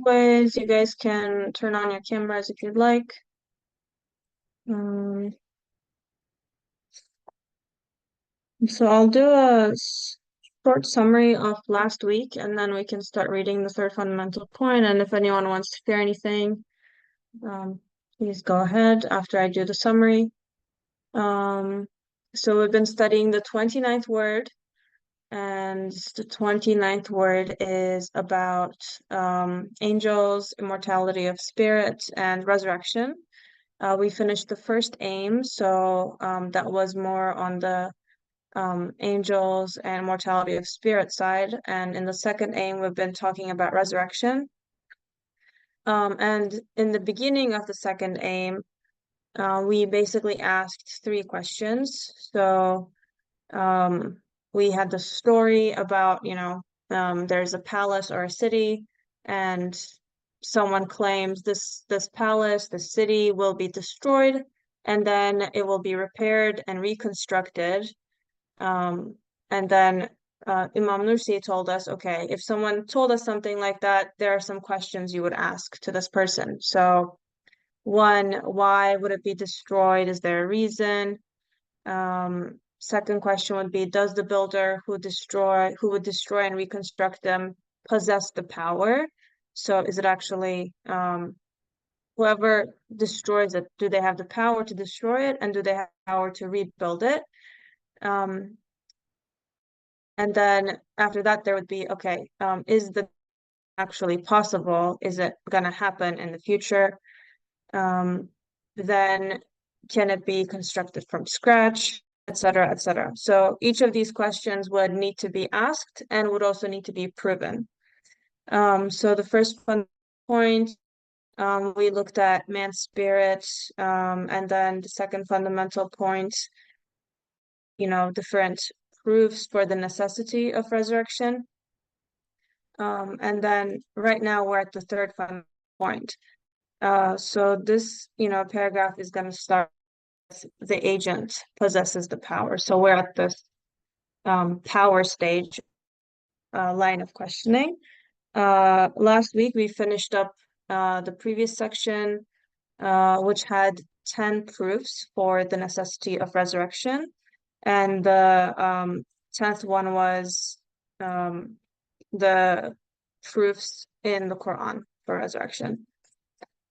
Ways you guys can turn on your cameras if you'd like. So I'll do a short summary of last week, and then we can start reading the third fundamental point. And if anyone wants to share anything, please go ahead after I do the summary. Um, so we've been studying the 29th word, and the 29th word is about angels, immortality of spirit, and resurrection. We finished the first aim, so that was more on the angels and mortality of spirit side. And in the second aim, we've been talking about resurrection. And in the beginning of the second aim, we basically asked three questions. So we had the story about, there's a palace or a city, and someone claims this palace, the city will be destroyed, and then it will be repaired and reconstructed. And then Imam Nursi told us, okay, if someone told us something like that, there are some questions you would ask to this person. So one, why would it be destroyed? Is there a reason? Second question would be, does the builder who would destroy and reconstruct them possess the power? So is it actually whoever destroys it, do they have the power to destroy it, and do they have the power to rebuild it? And then after that, there would be, okay, is the actually possible? Is it going to happen in the future? Then can it be constructed from scratch, etc., etc. So each of these questions would need to be asked and would also need to be proven. So the first point, we looked at man's spirit, and then the second fundamental point, different proofs for the necessity of resurrection. And then right now we're at the third fundamental point. So this, paragraph is going to start with the agent possesses the power. So we're at this power stage line of questioning. Last week we finished up the previous section, which had 10 proofs for the necessity of resurrection. And the 10th one was the proofs in the Quran for resurrection.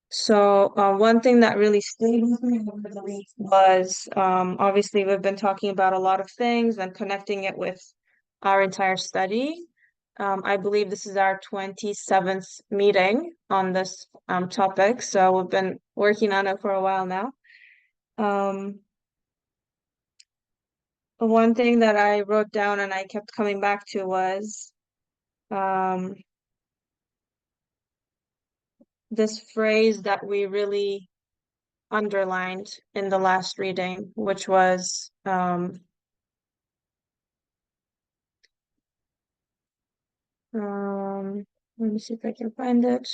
So one thing that really stayed with me over the week was obviously we've been talking about a lot of things and connecting it with our entire study. I believe this is our 27th meeting on this topic, so we've been working on it for a while now. One thing that I wrote down and I kept coming back to was this phrase that we really underlined in the last reading, which was let me see if I can find it.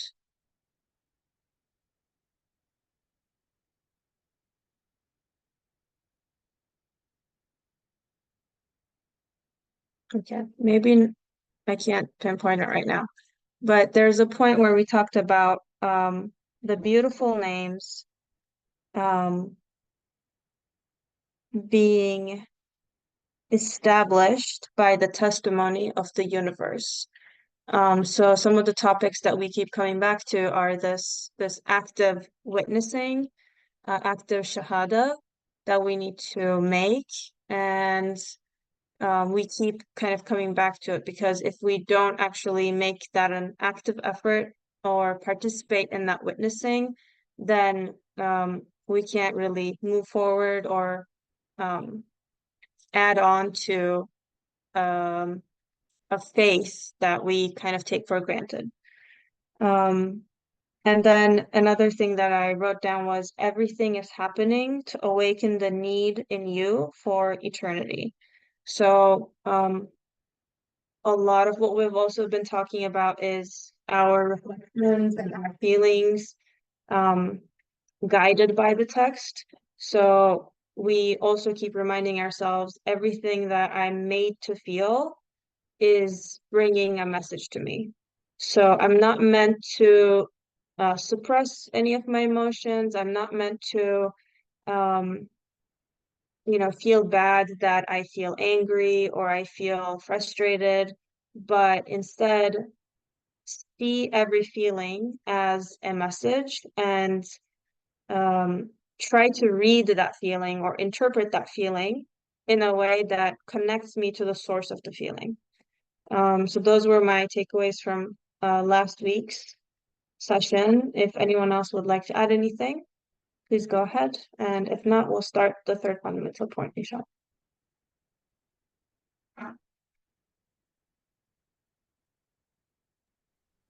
Okay, maybe I can't pinpoint it right now, but there's a point where we talked about the beautiful names being established by the testimony of the universe. So some of the topics that we keep coming back to are this active witnessing, active shahada that we need to make, and we keep kind of coming back to it because if we don't actually make that an active effort or participate in that witnessing, then we can't really move forward or add on to a faith that we kind of take for granted. And then another thing that I wrote down was everything is happening to awaken the need in you for eternity. So a lot of what we've also been talking about is our reflections and our feelings um, guided by the text. So we also keep reminding ourselves everything that I'm made to feel is bringing a message to me. So I'm not meant to suppress any of my emotions. I'm not meant to, um, feel bad that I feel angry or I feel frustrated, but instead see every feeling as a message and um, try to read that feeling or interpret that feeling in a way that connects me to the source of the feeling. So those were my takeaways from last week's session. If anyone else would like to add anything, please go ahead. And if not, we'll start the third fundamental point, inshallah.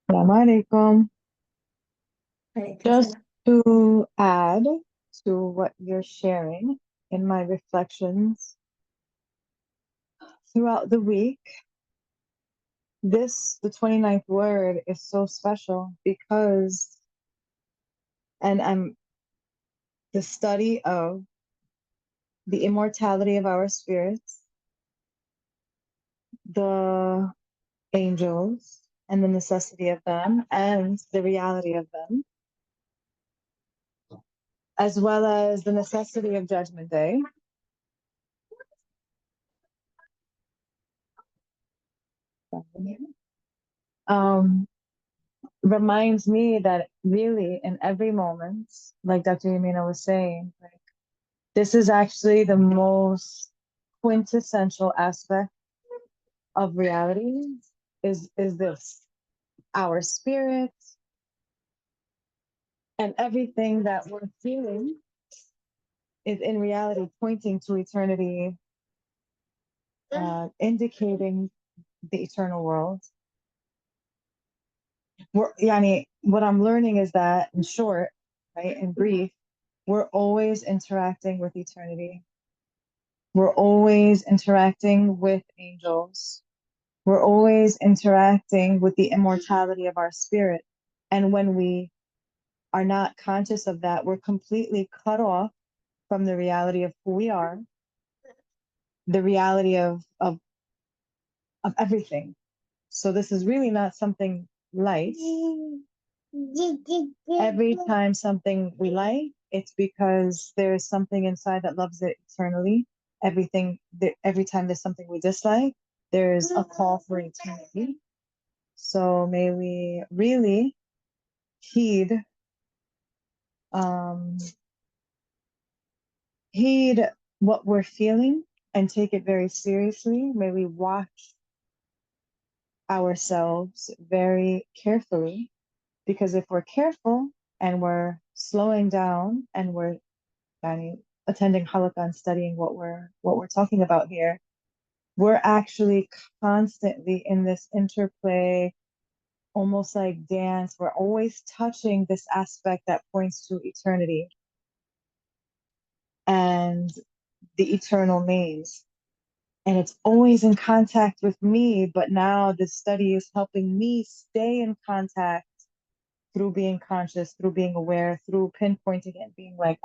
Assalamu alaikum. Just to add to what you're sharing in my reflections throughout the week, the 29th word, is so special because, and I'm the study of the immortality of our spirits, the angels, and the necessity of them, and the reality of them, as well as the necessity of Judgment Day. Reminds me that really in every moment, like Dr. Yamina was saying, like this is actually the most quintessential aspect of reality is this our spirit and everything that we're feeling is in reality pointing to eternity, indicating the eternal world. What I'm learning is that, in short, right, in brief, we're always interacting with eternity. We're always interacting with angels. We're always interacting with the immortality of our spirit. And when we are not conscious of that, we're completely cut off from the reality of who we are, the reality of everything. So this is really not something light. Every time something we like, it's because there's something inside that loves it eternally. Every time there's something we dislike, there's a call for eternity. So may we really heed um, heed what we're feeling and take it very seriously. May we watch ourselves very carefully, because if we're careful and we're slowing down and we're attending halaqah and studying what we're talking about here, we're actually constantly in this interplay, almost like dance. We're always touching this aspect that points to eternity and the eternal names. And it's always in contact with me, but now this study is helping me stay in contact through being conscious, through being aware, through pinpointing it, being like,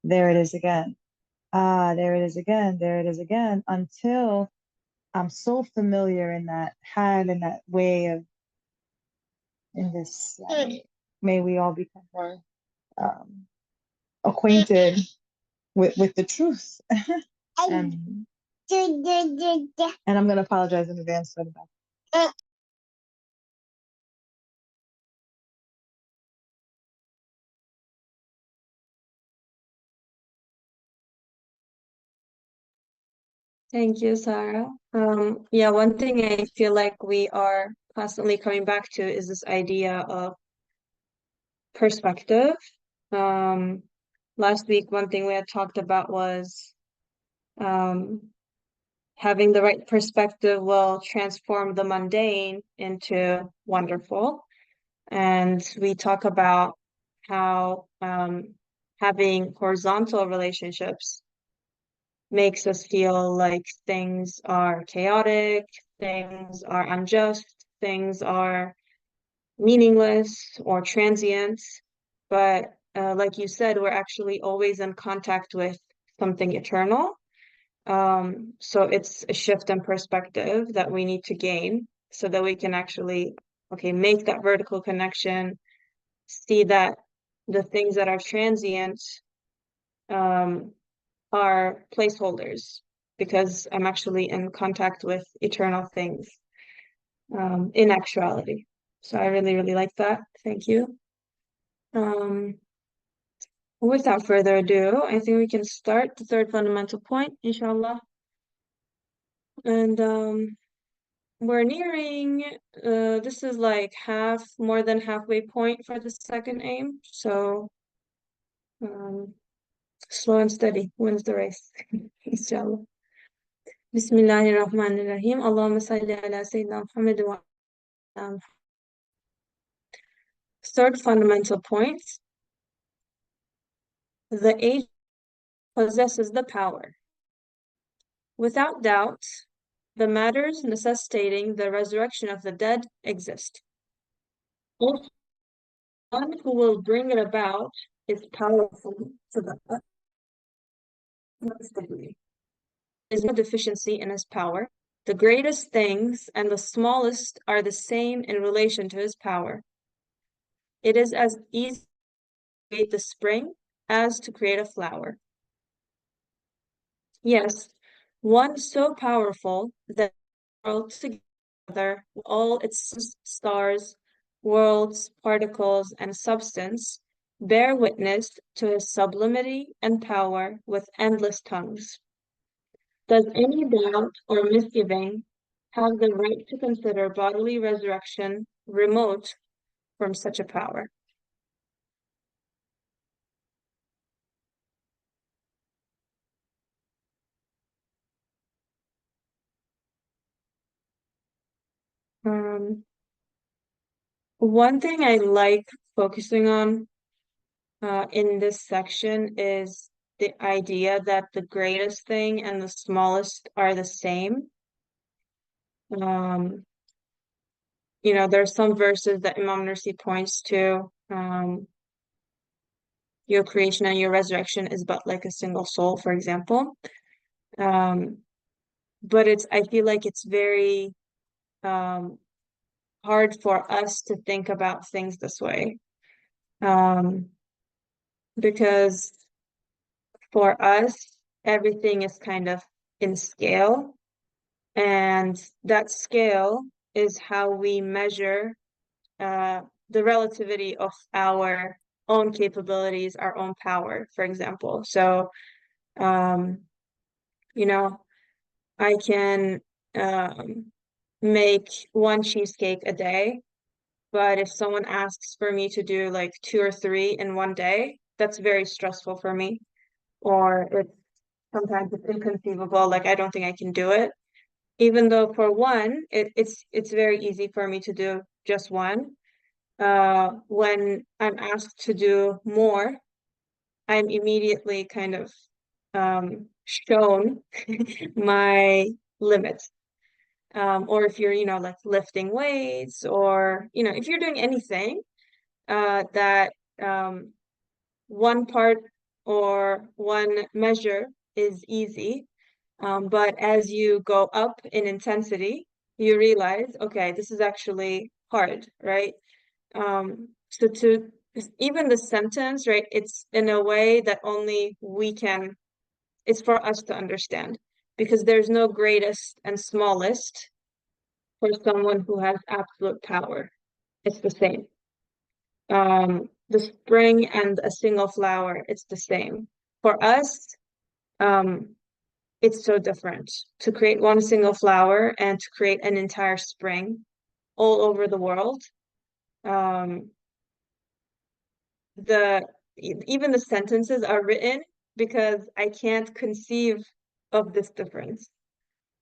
there it is again. There it is again. There it is again, until I'm so familiar in that hand, in that way of, in this, may we all become more acquainted with the truth. And I'm going to apologize in advance for that. Thank you, Sarah. Yeah, one thing I feel like we are constantly coming back to is this idea of perspective. Um, Last week, one thing we had talked about was um, having the right perspective will transform the mundane into wonderful. And we talk about how having horizontal relationships makes us feel like things are chaotic, things are unjust, things are meaningless or transient. but like you said, we're actually always in contact with something eternal. So it's a shift in perspective that we need to gain so that we can actually, okay, make that vertical connection, see that the things that are transient um, are placeholders because I'm actually in contact with eternal things in actuality. So I really, really like that. Thank you. Um, without further ado, I think we can start the third fundamental point, inshallah. And we're nearing, this is like more than halfway point for the second aim. So um, slow and steady wins the race, inshallah. Bismillahirrahmanirrahim. Allahumma salli ala Sayyidina Muhammad wa ala. Third fundamental point, the agent possesses the power. Without doubt, the matters necessitating the resurrection of the dead exist. Also, one who will bring it about is powerful to the utmost degree. There is no deficiency in his power. The greatest things and the smallest are the same in relation to his power. It is as easy to create the spring as to create a flower. Yes, one so powerful that the world together, all its stars, worlds, particles, and substance, bear witness to his sublimity and power with endless tongues. Does any doubt or misgiving have the right to consider bodily resurrection remote from such a power? Um, one thing I like focusing on in this section is the idea that the greatest thing and the smallest are the same. Um, there's some verses that Imam Nursi points to. Your creation and your resurrection is but like a single soul, for example. Um, but I feel like it's very um, hard for us to think about things this way. Um, because for us, everything is kind of in scale, and that scale is how we measure uh, the relativity of our own capabilities, our own power, for example. So, um, you know, I can make one cheesecake a day, but if someone asks for me to do like two or three in one day, that's very stressful for me. Or sometimes it's inconceivable, like I don't think I can do it. Even though for one, it's very easy for me to do just one. When I'm asked to do more, I'm immediately kind of shown my limits. Or if you're, like lifting weights or, if you're doing anything that one part or one measure is easy, but as you go up in intensity, you realize, okay, this is actually hard, right? So even the sentence, right, it's in a way that only it's for us to understand because there's no greatest and smallest for someone who has absolute power. It's the same. The spring and a single flower, it's the same. For us, um, it's so different to create one single flower and to create an entire spring all over the world. Um, even the sentences are written because I can't conceive of this difference,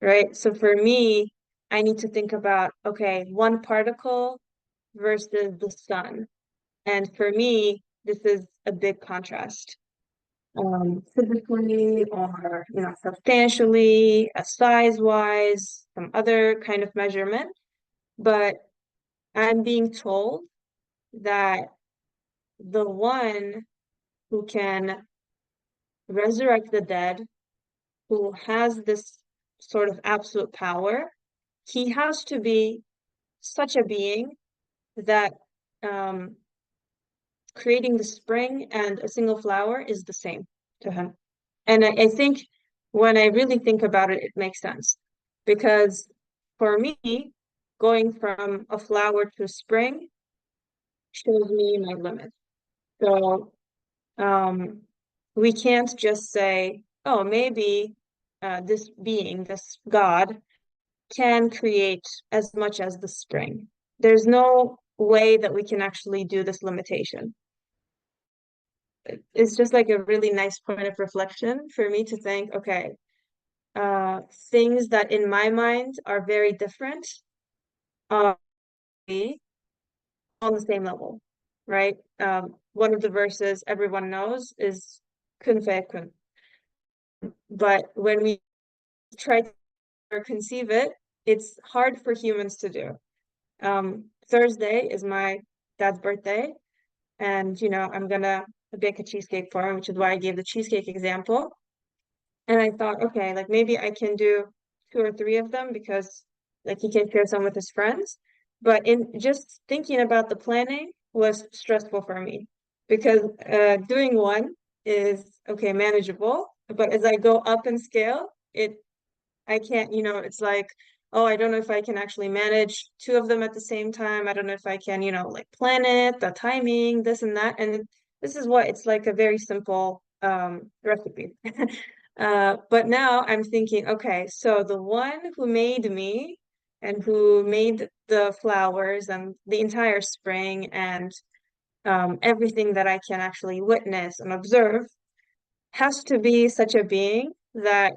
right? So for me, I need to think about, okay, one particle versus the sun. And for me, this is a big contrast. Physically or, substantially, size-wise, some other kind of measurement. But I'm being told that the one who can resurrect the dead, who has this sort of absolute power, he has to be such a being that um, creating the spring and a single flower is the same to him. And I think when I really think about it, it makes sense. Because for me, going from a flower to spring shows me my limit. So um, we can't just say, oh, maybe this being, this God, can create as much as the spring. There's no way that we can actually do this limitation. It's just like a really nice point of reflection for me to think, okay, things that in my mind are very different are on the same level, right? One of the verses everyone knows is kun fayakun. But when we try to conceive it, it's hard for humans to do. Thursday is my dad's birthday, and I'm gonna bake a cheesecake for him, which is why I gave the cheesecake example. And I thought, okay, like maybe I can do two or three of them because like he can share some with his friends. But in just thinking about the planning was stressful for me because doing one is okay, manageable. But as I go up in scale, I can't, it's like, oh, I don't know if I can actually manage two of them at the same time. I don't know if I can, like plan it, the timing, this and that. And this is what it's like a very simple recipe. But now I'm thinking, okay, so the one who made me and who made the flowers and the entire spring and everything that I can actually witness and observe has to be such a being that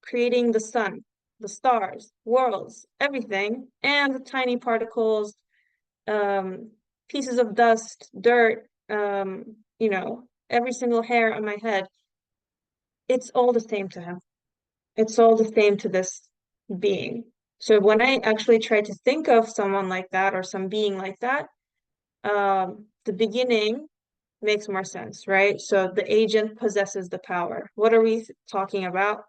creating the sun, the stars, worlds, everything, and the tiny particles, um, pieces of dust, dirt, every single hair on my head, it's all the same to him. It's all the same to this being. So when I actually try to think of someone like that or some being like that, the beginning makes more sense, right? So the agent possesses the power. What are we talking about?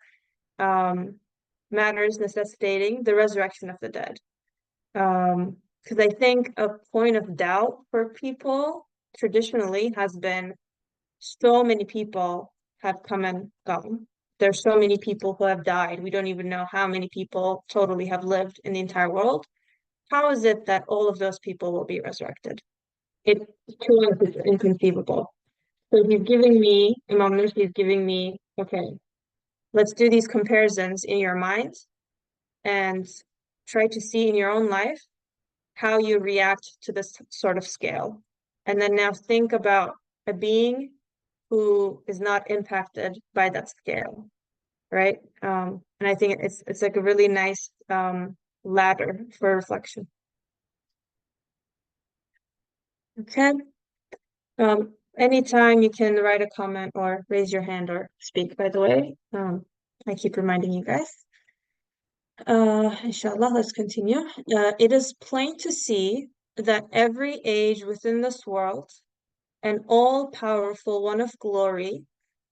Matters necessitating the resurrection of the dead. Because I think a point of doubt for people traditionally has been so many people have come and gone. There's so many people who have died. We don't even know how many people totally have lived in the entire world. How is it that all of those people will be resurrected? It's too inconceivable. So he's giving me, Imam Nursi is giving me, okay, let's do these comparisons in your mind and try to see in your own life how you react to this sort of scale. And then now think about a being who is not impacted by that scale, right? And I think it's like a really nice ladder for reflection. Okay. Anytime you can write a comment or raise your hand or speak, by the way. I keep reminding you guys. Inshallah, let's continue. It is plain to see that every age within this world, an all-powerful one of glory,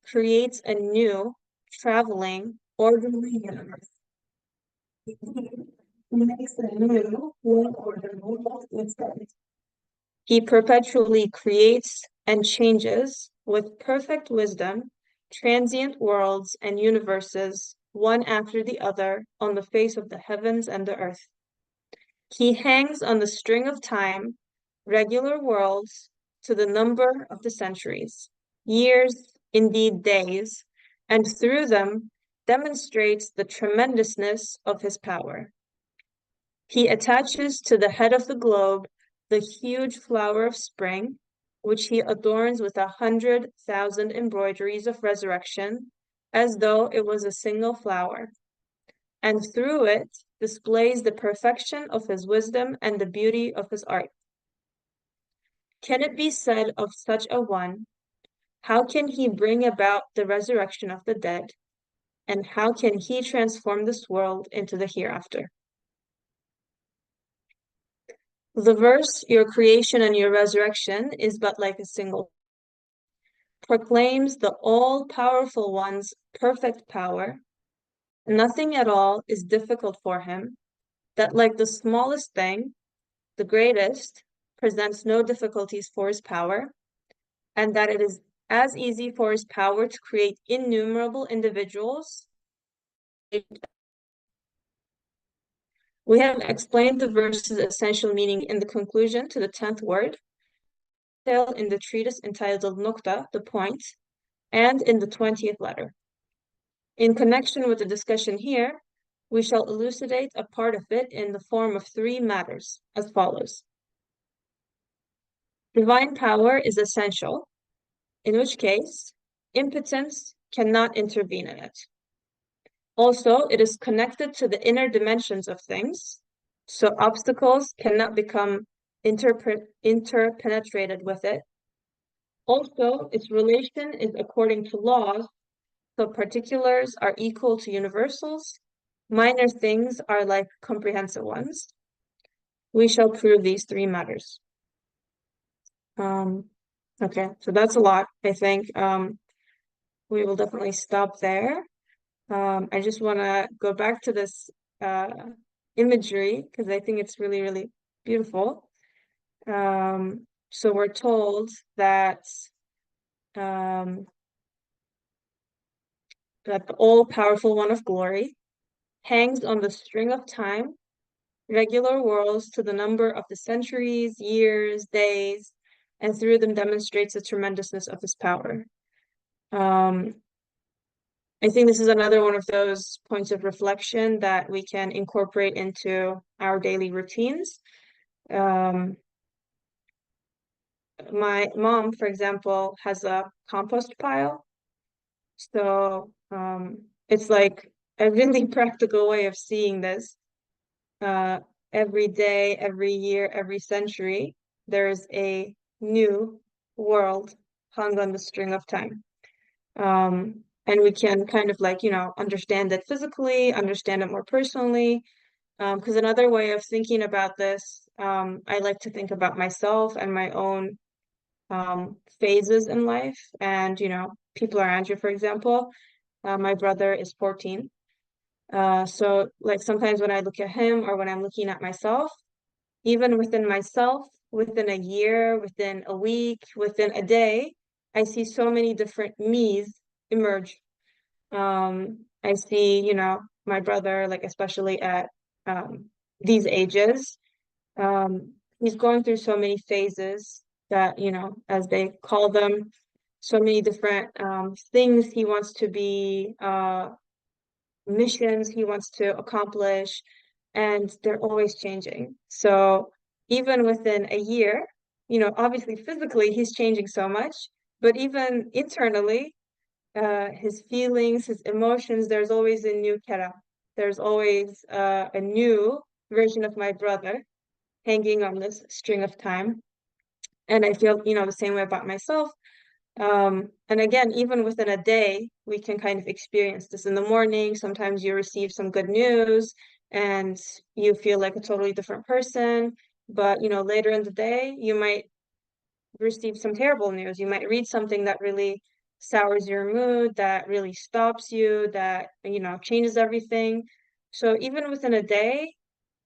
creates a new, traveling, orderly universe. Makes a new, well-ordered instead. He perpetually creates and changes with perfect wisdom transient worlds and universes, one after the other, on the face of the heavens and the earth. He hangs on the string of time, regular worlds to the number of the centuries, years, indeed days, and through them demonstrates the tremendousness of his power. He attaches to the head of the globe the huge flower of spring, which he adorns with 100,000 embroideries of resurrection, as though it was a single flower, and through it displays the perfection of his wisdom and the beauty of his art. Can it be said of such a one, how can he bring about the resurrection of the dead, and how can he transform this world into the hereafter? The verse, your creation and your resurrection, is but like a single, proclaims the all-powerful one's perfect power. Nothing at all is difficult for him, that like the smallest thing, the greatest, presents no difficulties for his power, and that it is as easy for his power to create innumerable individuals. We have explained the verse's essential meaning in the conclusion to the 10th word, in the treatise entitled Nukta, the point, and in the 20th letter. In connection with the discussion here, we shall elucidate a part of it in the form of three matters, as follows. Divine power is essential, in which case impotence cannot intervene in it. Also, it is connected to the inner dimensions of things, so obstacles cannot become interpenetrated with it. Also, its relation is according to laws, so particulars are equal to universals, minor things are like comprehensive ones. We shall prove these three matters. Okay, so that's a lot, I think. We will definitely stop there. I just want to go back to this imagery because I think it's really, really beautiful. So we're told that that the all-powerful one of glory hangs on the string of time, regular whirls to the number of the centuries, years, days, and through them demonstrates the tremendousness of his power. I think this is another one of those points of reflection that we can incorporate into our daily routines. My mom, for example, has a compost pile. So it's like a really practical way of seeing this. Every day, every year, every century, there's a new world hung on the string of time. And we can kind of like, understand it physically, understand it more personally. Because another way of thinking about this, I like to think about myself and my own phases in life. And, people are Andrew, for example. My brother is 14. So like sometimes when I look at him or when I'm looking at myself, even within myself, within a year, within a week, within a day, I see so many different me's emerge. I see, my brother, like especially at these ages, he's going through so many phases that, as they call them, so many different things he wants to be, missions he wants to accomplish, and they're always changing. So even within a year, obviously physically he's changing so much, but even internally, his feelings, his emotions, there's always a new Kera. There's always a new version of my brother hanging on this string of time. And I feel, the same way about myself. And again, even within a day, we can kind of experience this in the morning. Sometimes you receive some good news and you feel like a totally different person. But, later in the day, you might receive some terrible news. You might read something that really sours your mood, that really stops you, that, changes everything. So even within a day,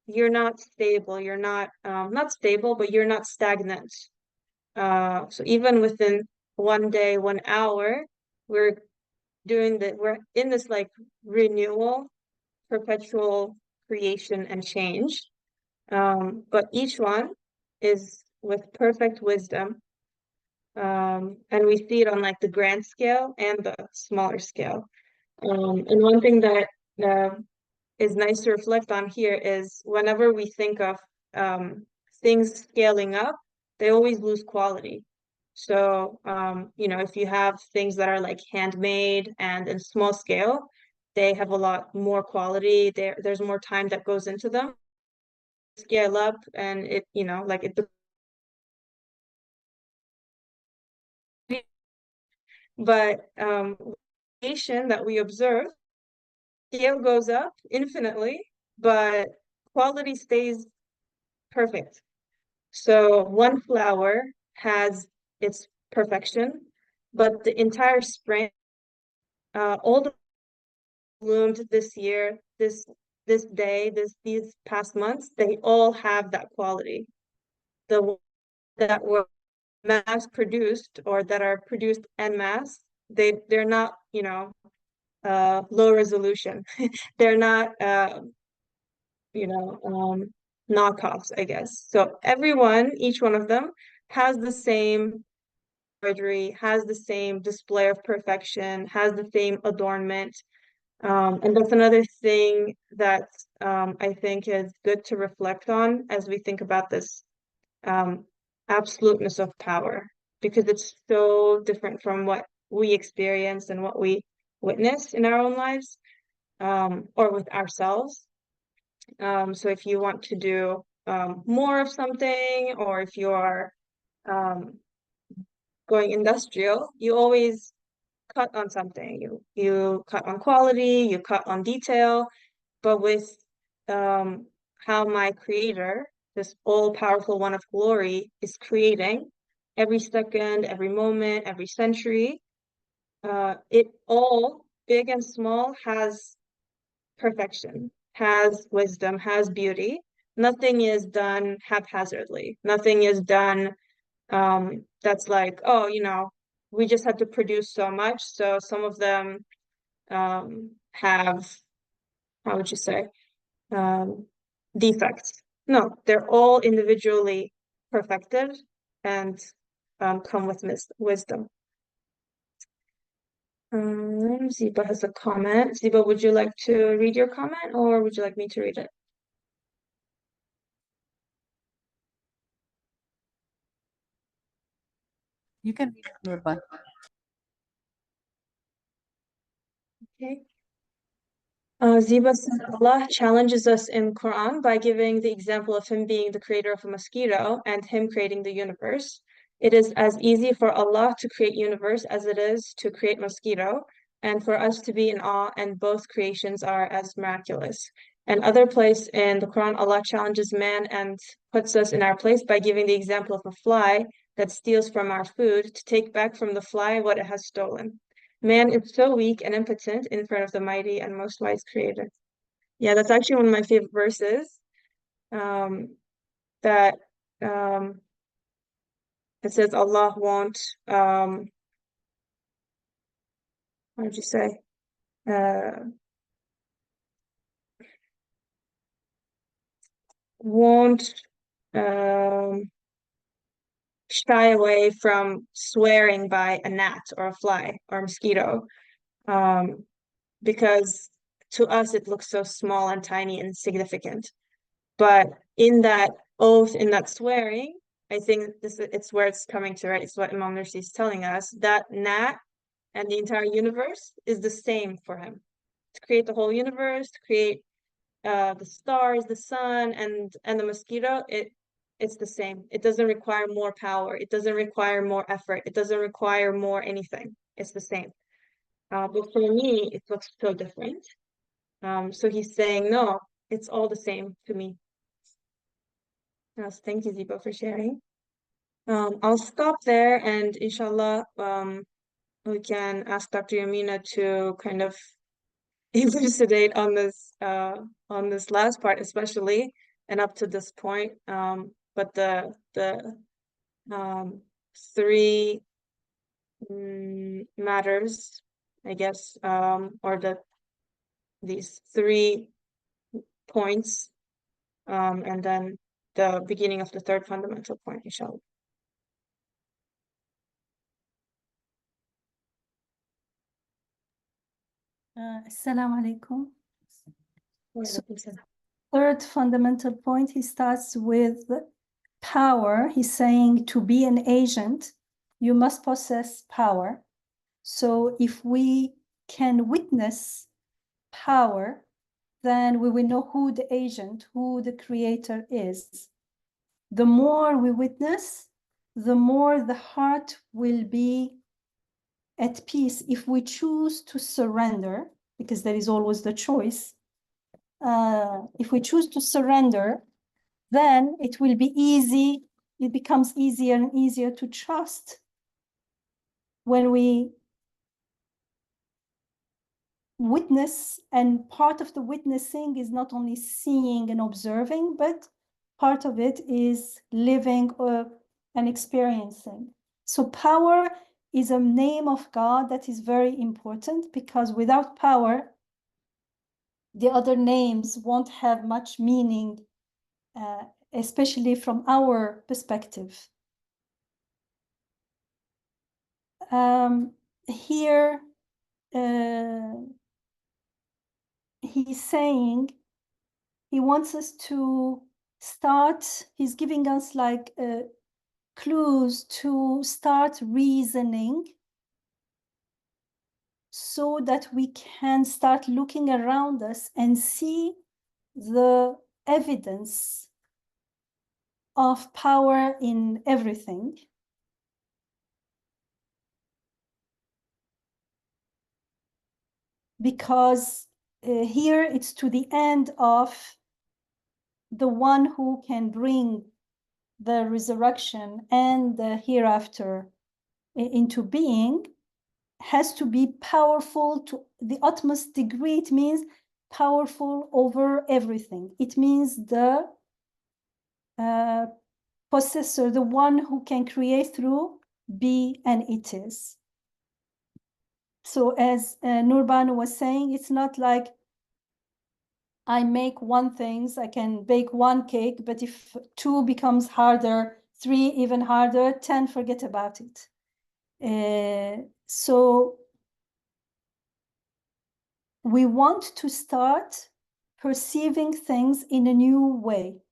you're not stable. You're not stable, but you're not stagnant. So even within one day, 1 hour, we're we're in this like renewal, perpetual creation and change. But each one is with perfect wisdom. And we see it on like the grand scale and the smaller scale. And one thing that is nice to reflect on here is whenever we think of things scaling up, they always lose quality. So, if you have things that are like handmade and in small scale, they have a lot more quality. There's more time that goes into them. Scale up and it, like it, but creation that we observe, scale goes up infinitely, but quality stays perfect. So one flower has its perfection, but the entire spring, all the bloomed this year, this day, these past months, they all have that quality. The ones that were mass produced or that are produced en masse, they're not, low resolution. They're not knockoffs, I guess. So everyone, each one of them has the same embroidery, has the same display of perfection, has the same adornment. And that's another thing that I think is good to reflect on as we think about this absoluteness of power, because it's so different from what we experience and what we witness in our own lives, or with ourselves. So if you want to do more of something, or if you are um, going industrial, you always cut on something. You cut on quality, you cut on detail, but with how my creator, this all-powerful one of glory, is creating every second, every moment, every century, it all, big and small, has perfection, has wisdom, has beauty. Nothing is done haphazardly. Nothing is done that's like, oh, we just had to produce so much. So some of them have, how would you say, um, defects. No, they're all individually perfected and come with wisdom. Ziba has a comment. Ziba, would you like to read your comment, or would you like me to read it? You can read it, Nurban. Okay. Ziba says Allah challenges us in Quran by giving the example of him being the creator of a mosquito and him creating the universe. It is as easy for Allah to create universe as it is to create mosquito, and for us to be in awe, and both creations are as miraculous. And other place in the Quran, Allah challenges man and puts us in our place by giving the example of a fly that steals from our food to take back from the fly what it has stolen. Man is so weak and impotent in front of the mighty and most wise creator. Yeah, that's actually one of my favorite verses. That it says Allah won't, what did you say? Won't shy away from swearing by a gnat or a fly or a mosquito, because to us it looks so small and tiny and insignificant. But in that oath, in that swearing, I think it's where it's coming to, right? It's what Imam Nursi is telling us, that gnat and the entire universe is the same for him. To create the whole universe, to create the stars, the sun, and the mosquito, it's the same. It doesn't require more power. It doesn't require more effort. It doesn't require more anything. It's the same. But for me, it looks so different. So he's saying, no, it's all the same to me. Yes, thank you, Ziba, for sharing. I'll stop there, and inshallah, we can ask Dr. Yamina to kind of elucidate on this last part, especially, and up to this point. But the three matters, I guess, or these 3 points, and then the beginning of the third fundamental point, inshallah. Assalamu alaikum. So, Third fundamental point, he starts with power. He's saying to be an agent, you must possess power. So if we can witness power, then we will know who the agent, who the creator is. The more we witness, the more the heart will be at peace if we choose to surrender, because there is always the choice. If we choose to surrender, then it will be easy it becomes easier and easier to trust when we witness, and part of the witnessing is not only seeing and observing, but part of it is living and experiencing. So power is a name of God that is very important, because without power, the other names won't have much meaning, especially from our perspective. Here, he's saying he wants us to start, he's giving us like clues to start reasoning, so that we can start looking around us and see the evidence of power in everything. Because here it's to the end of the one who can bring the resurrection and the hereafter into being, has to be powerful to the utmost degree. It means powerful over everything. It means the possessor, the one who can create through be and it is. So as Nurbanu was saying, it's not like I make one thing, I can bake one cake, but if 2 becomes harder, 3 even harder, 10, forget about it. So we want to start perceiving things in a new way,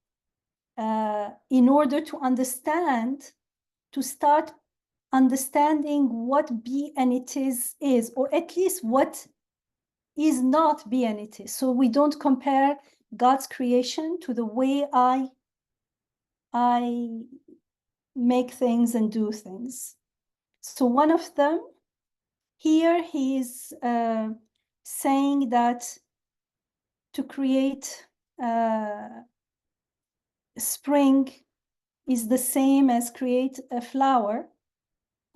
in order to understand, to start understanding what be and it is, or at least what is not be and it is. So we don't compare God's creation to the way I make things and do things. So one of them, here he's saying that to create spring is the same as create a flower.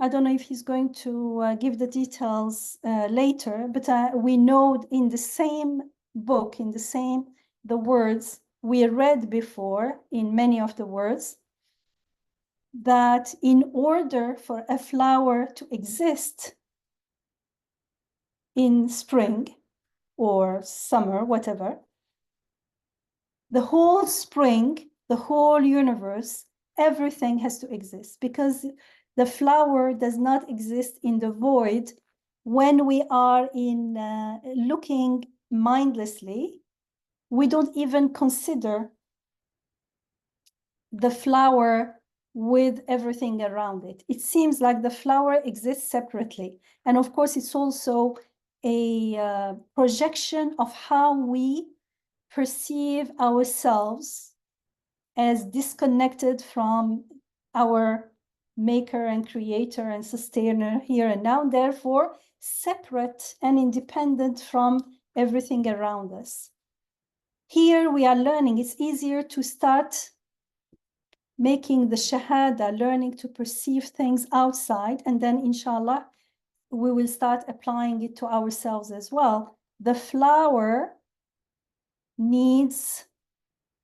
I don't know if he's going to give the details later, but we know in the same book, in the words we read before, in many of the words, that in order for a flower to exist in spring or summer, whatever, the whole spring, the whole universe, everything has to exist, because the flower does not exist in the void. When we are in looking mindlessly, we don't even consider the flower with everything around it. It seems like the flower exists separately. And of course, it's also a projection of how we perceive ourselves as disconnected from our maker and creator and sustainer here and now, therefore separate and independent from everything around us. Here we are learning, it's easier to start making the shahada, learning to perceive things outside, and then inshallah we will start applying it to ourselves as well. The flower needs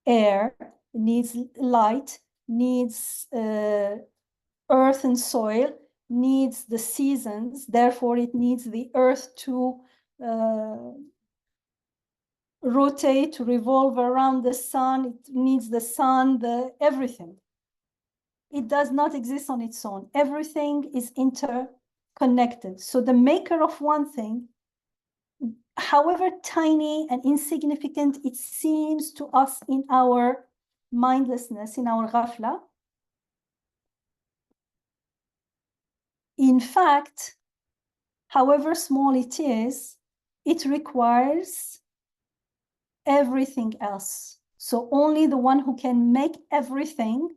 air, needs light, needs earth and soil, needs the seasons, therefore it needs the earth to rotate, to revolve around the sun, it needs the sun, everything. It does not exist on its own. Everything is interconnected. So the maker of one thing, however tiny and insignificant it seems to us in our mindlessness, in our ghafla, in fact, however small it is, it requires everything else. So only the one who can make everything,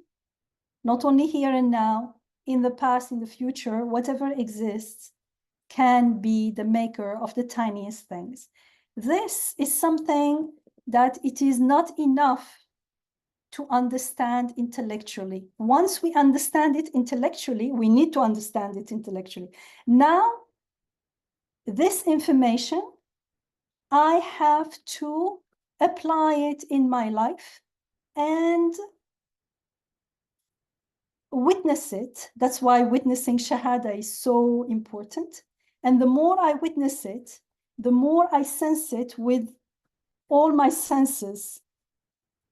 not only here and now, in the past, in the future, whatever exists, can be the maker of the tiniest things. This is something that it is not enough to understand intellectually. Once we understand it intellectually, we need to understand it intellectually. Now, this information, I have to apply it in my life and witness it. That's why witnessing Shahada is so important. And the more I witness it, the more I sense it with all my senses,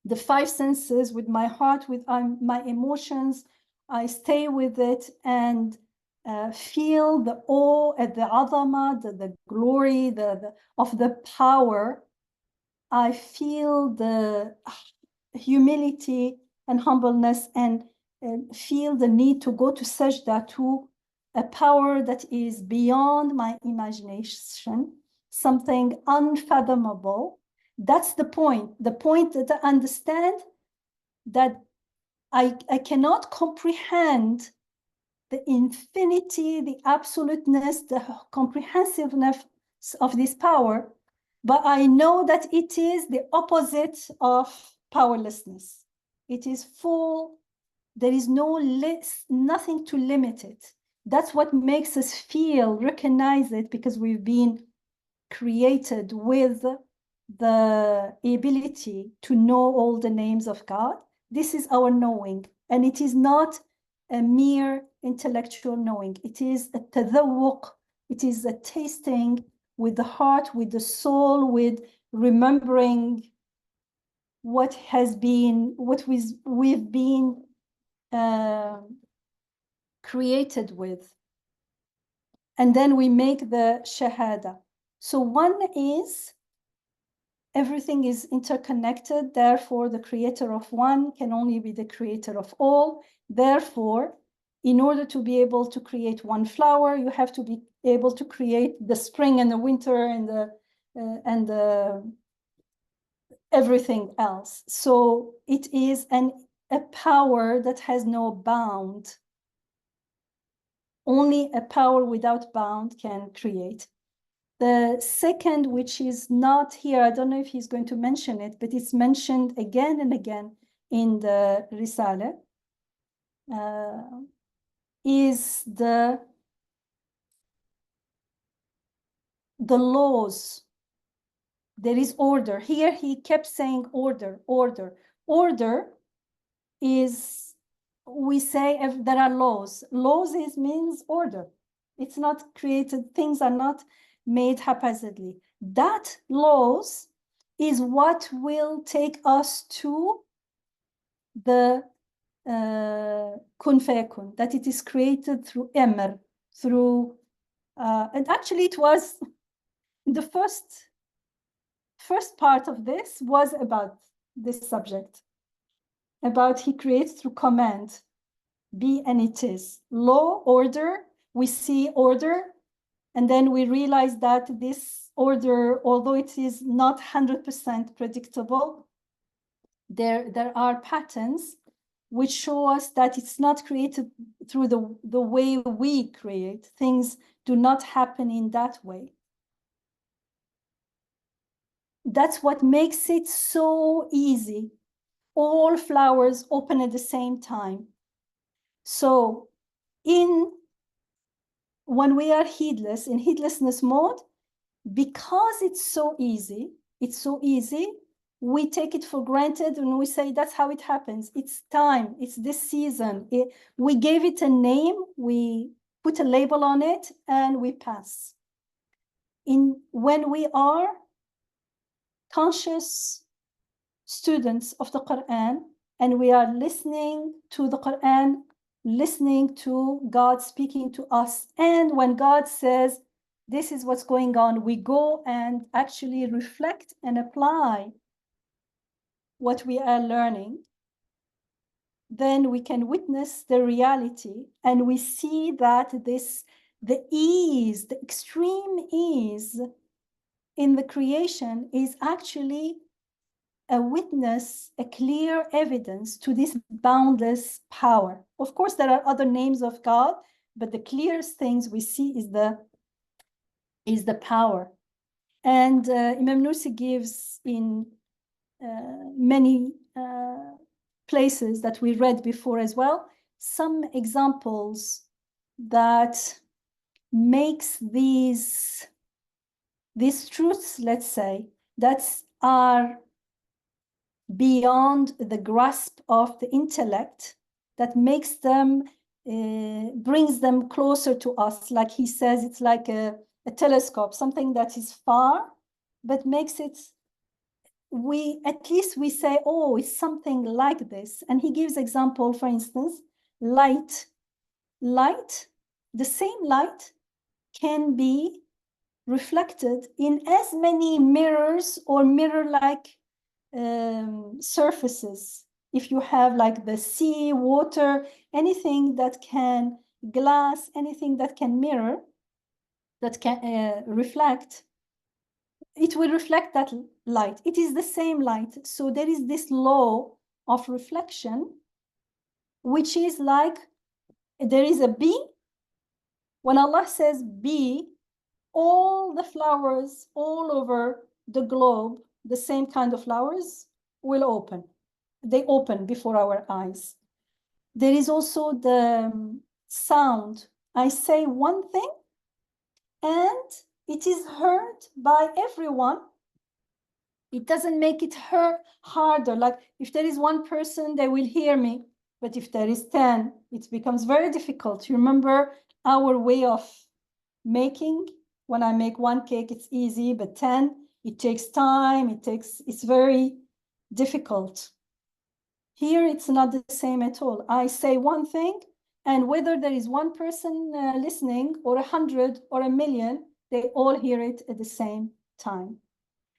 the five senses, with my heart, with my emotions. I stay with it and feel the awe at the azama, the glory, of the power. I feel the humility and humbleness, and feel the need to go to sajda, to a power that is beyond my imagination, something unfathomable. That's the point that I understand that I cannot comprehend the infinity, the absoluteness, the comprehensiveness of this power, but I know that it is the opposite of powerlessness. It is full. There is nothing to limit it. That's what makes us feel, recognize it, because we've been created with the ability to know all the names of God. This is our knowing, and it is not a mere intellectual knowing. It is a tadawuq, it is a tasting with the heart, with the soul, with remembering what has been, we've been created with. And then we make the shahada. So one is, everything is interconnected, therefore the creator of one can only be the creator of all. Therefore, in order to be able to create one flower, you have to be able to create the spring and the winter and the everything else. So it is a power that has no bound. Only a power without bound can create. The second, which is not here, I don't know if he's going to mention it, but it's mentioned again and again in the Risale, is the laws. There is order. Here he kept saying order, order. Order is, we say if there are laws. Laws means order. It's not created, things are not made haphazardly. That laws is what will take us to the kun fayakun, that it is created through emr, through, and actually it was the first part of this was about this subject, about he creates through command, be and it is. Law, order, we see order, and then we realize that this order, although it is not 100% predictable, there are patterns which show us that it's not created through the way we create. Things do not happen in that way. That's what makes it so easy. All flowers open at the same time. So when we are heedless, in heedlessness mode, because it's so easy, we take it for granted and we say that's how it happens. It's time, it's this season. We gave it a name, we put a label on it, and we pass. When we are conscious students of the Quran and we are listening to the Quran, listening to God speaking to us, and when God says, this is what's going on, we go and actually reflect and apply what we are learning, then we can witness the reality, and we see that the ease, the extreme ease in the creation is actually a witness, a clear evidence to this boundless power. Of course, there are other names of God, but the clearest things we see is the power. And Imam Nursi gives in many places that we read before as well, some examples that makes these truths, let's say, that are beyond the grasp of the intellect, that makes them, brings them closer to us. Like he says, it's like a telescope, something that is far, but makes it, at least we say, oh, it's something like this. And he gives example, for instance, light, the same light can be reflected in as many mirrors or mirror-like surfaces. If you have like the sea, water, anything that can glass, anything that can mirror, that can reflect, it will reflect that light. It is the same light. So there is this law of reflection, which is like, there is a bee. When Allah says bee, all the flowers all over the globe, the same kind of flowers, will open. They open before our eyes. There is also the sound. I say one thing and it is heard by everyone. It doesn't make it harder. Like if there is one person, they will hear me. But if there is 10, it becomes very difficult. You remember our way of making? When I make one cake, it's easy, but 10, it takes time. It's very difficult. Here, it's not the same at all. I say one thing, and whether there is one person listening, or 100 or 1,000,000, they all hear it at the same time.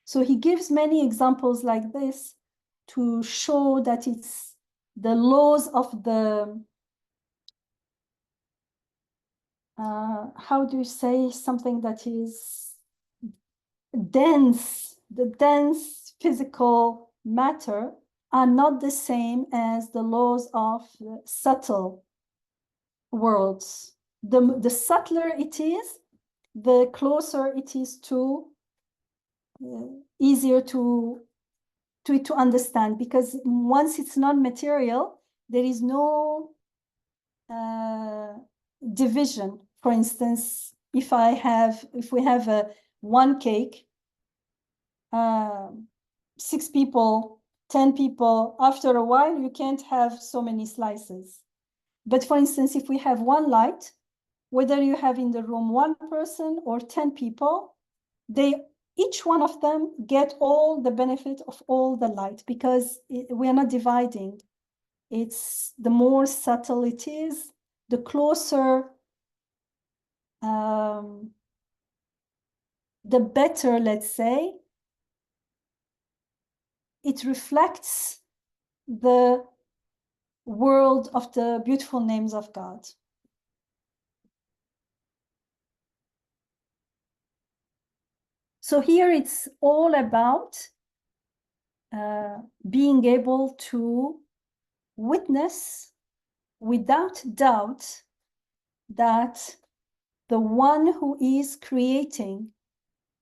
So he gives many examples like this to show that it's the laws of the, how do you say something that is dense, the dense physical matter are not the same as the laws of subtle worlds. The subtler it is, the closer it is to, easier to understand, because once it's non-material, there is no division. For instance, if we have one cake, 6 people, 10 people, after a while, you can't have so many slices. But for instance, if we have one light, whether you have in the room 1 person or 10 people, each one of them get all the benefit of all the light, because we are not dividing. It's the more subtle it is, the closer, the better, let's say, it reflects the world of the beautiful names of God. So here it's all about being able to witness without doubt that the one who is creating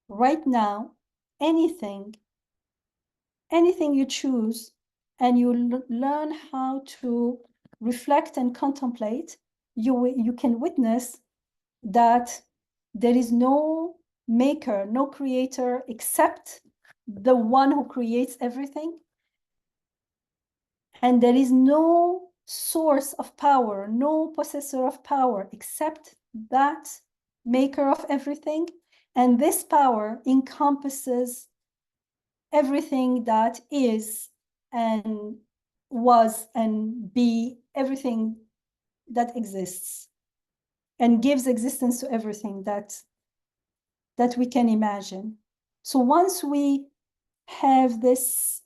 right now anything you choose, and you learn how to reflect and contemplate, you can witness that there is no maker, no creator except the one who creates everything. And there is no source of power, no possessor of power except that maker of everything. And this power encompasses everything that is and was and be, everything that exists, and gives existence to everything that we can imagine. So once we have this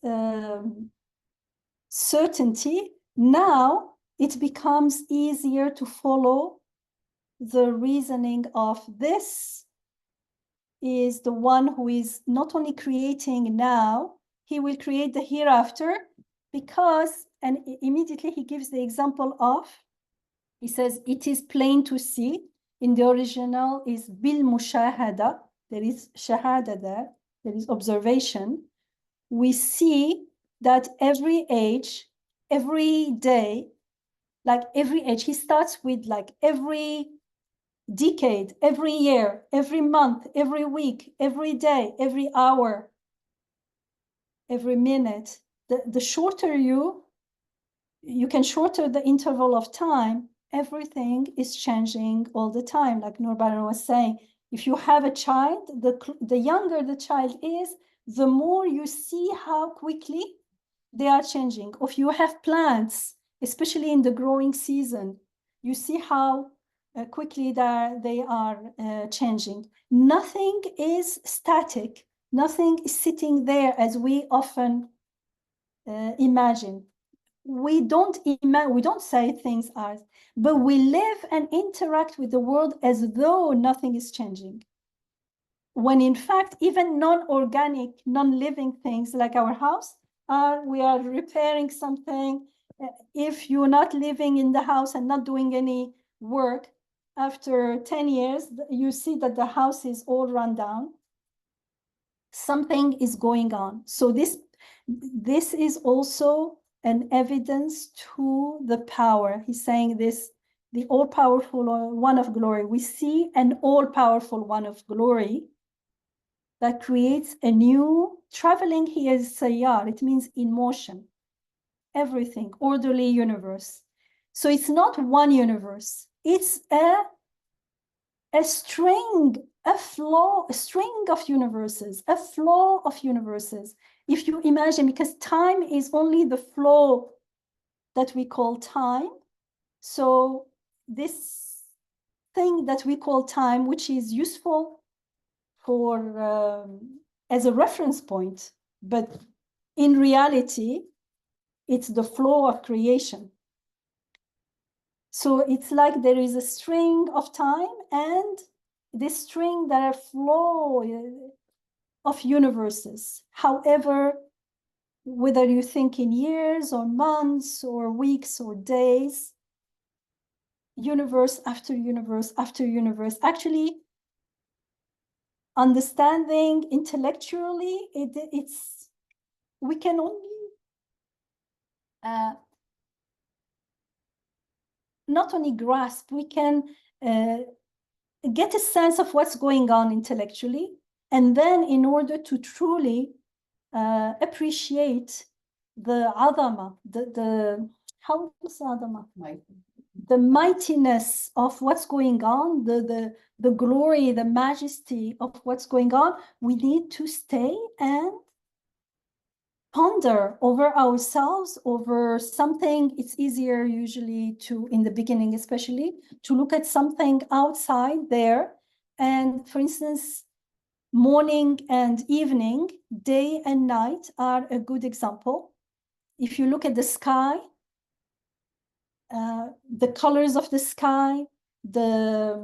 certainty, now it becomes easier to follow the reasoning of this is the one who is not only creating now, he will create the hereafter, because, and immediately he gives the example of, he says, it is plain to see. In the original is bil mushahada, there is shahada there is observation. We see that every age, every day, like every age. He starts with like every decade, every year, every month, every week, every day, every hour, every minute. The shorter you can shorter the interval of time, everything is changing all the time. Like Nurbaran was saying, if you have a child, the younger the child is, the more you see how quickly they are changing. If you have plants, especially in the growing season, you see how quickly they are changing. Nothing is static. Nothing is sitting there as we often imagine. We don't say things are, but we live and interact with the world as though nothing is changing. When in fact, even non-organic, non-living things like our house, we are repairing something. If you're not living in the house and not doing any work, after 10 years, you see that the house is all run down. Something is going on. So this is also an evidence to the power. He's saying this, the all-powerful one of glory. We see an all-powerful one of glory that creates a new traveling. Here is sayyar. It means in motion. Everything, orderly universe. So it's not one universe. It's a string, a string of universes, a flow of universes. If you imagine, because time is only the flow that we call time. So this thing that we call time, which is useful for as a reference point, but in reality, it's the flow of creation. So it's like there is a string of time, and this string, there are flow of universes. However, whether you think in years or months or weeks or days, universe after universe after universe. Actually, understanding intellectually, it's we can only not only grasp, we can get a sense of what's going on intellectually, and then in order to truly appreciate the adama, how is adama? The mightiness of what's going on, the glory, the majesty of what's going on, we need to stay and ponder over ourselves, over something. It's easier usually to, in the beginning especially, to look at something outside there. And for instance, morning and evening, day and night are a good example. If you look at the sky, the colors of the sky, the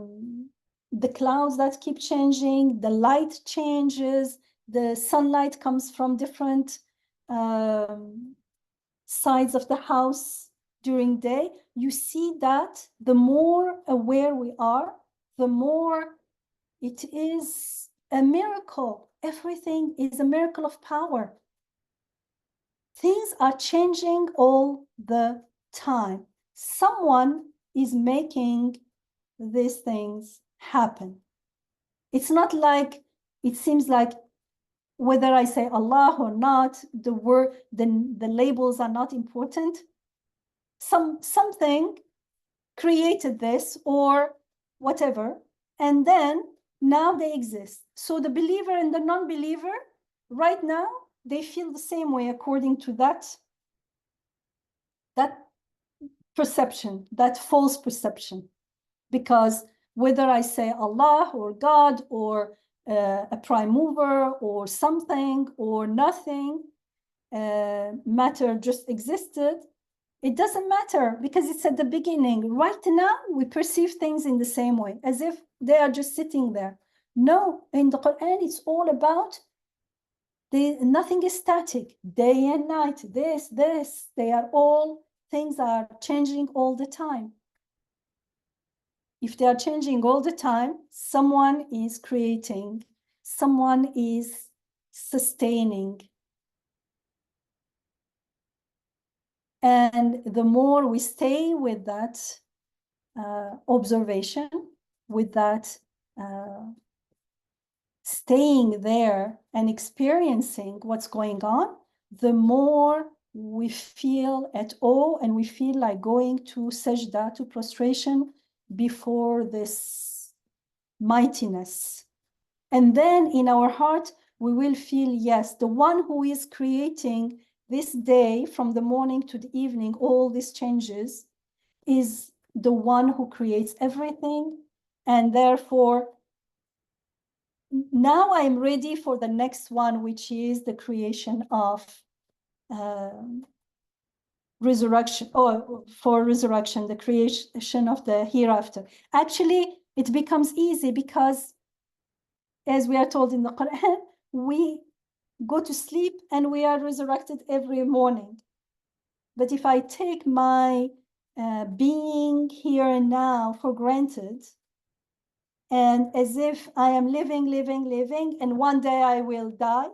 clouds that keep changing, the light changes, the sunlight comes from different sides of the house during day. You see that the more aware we are, the more it is a miracle. Everything is a miracle of power. Things are changing all the time. Someone is making these things happen. It's not like, it seems like whether I say Allah or not, the word, the labels are not important. Something created this or whatever, and then now they exist. So the believer and the non-believer right now, they feel the same way according to that perception, that false perception. Because whether I say Allah or God or a prime mover or something or nothing, matter just existed, it doesn't matter because it's at the beginning. Right now, we perceive things in the same way, as if they are just sitting there. No, in the Quran, it's all about nothing is static. Day and night, this, they are all, things are changing all the time. If they are changing all the time, someone is creating, someone is sustaining. And the more we stay with that observation, with that staying there and experiencing what's going on, the more we feel at awe and we feel like going to sajda, to prostration before this mightiness. And then in our heart, we will feel, yes, the one who is creating this day from the morning to the evening, all these changes, is the one who creates everything. And therefore, now I'm ready for the next one, which is the creation of resurrection, or for resurrection, the creation of the hereafter. Actually, it becomes easy because, as we are told in the Quran, we go to sleep and we are resurrected every morning. But if I take my being here and now for granted, and as if I am living, and one day I will die,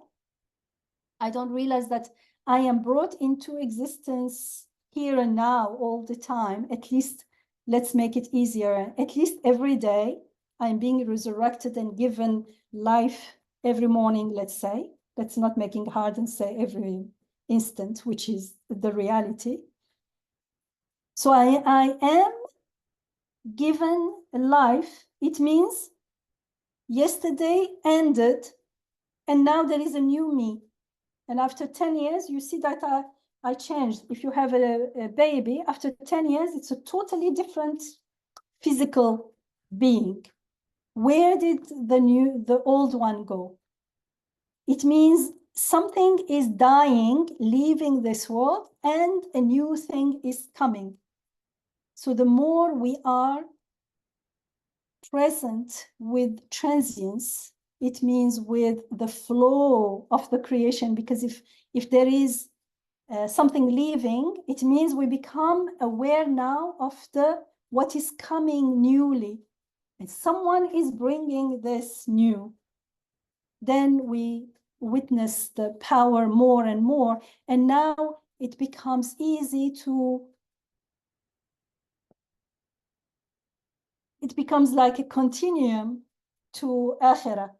I don't realize that I am brought into existence here and now all the time. At least let's make it easier. At least every day I'm being resurrected and given life every morning, let's say. Let's not make it hard and say every instant, which is the reality. So I am given life. It means yesterday ended and now there is a new me. And after 10 years, you see that I changed. If you have a baby, after 10 years, it's a totally different physical being. Where did the old one go? It means something is dying, leaving this world, and a new thing is coming. So the more we are present with transience, it means with the flow of the creation, because if there is something leaving, it means we become aware now of what is coming newly. And someone is bringing this new. Then we witness the power more and more. And now it becomes easy it becomes like a continuum to Akhirah,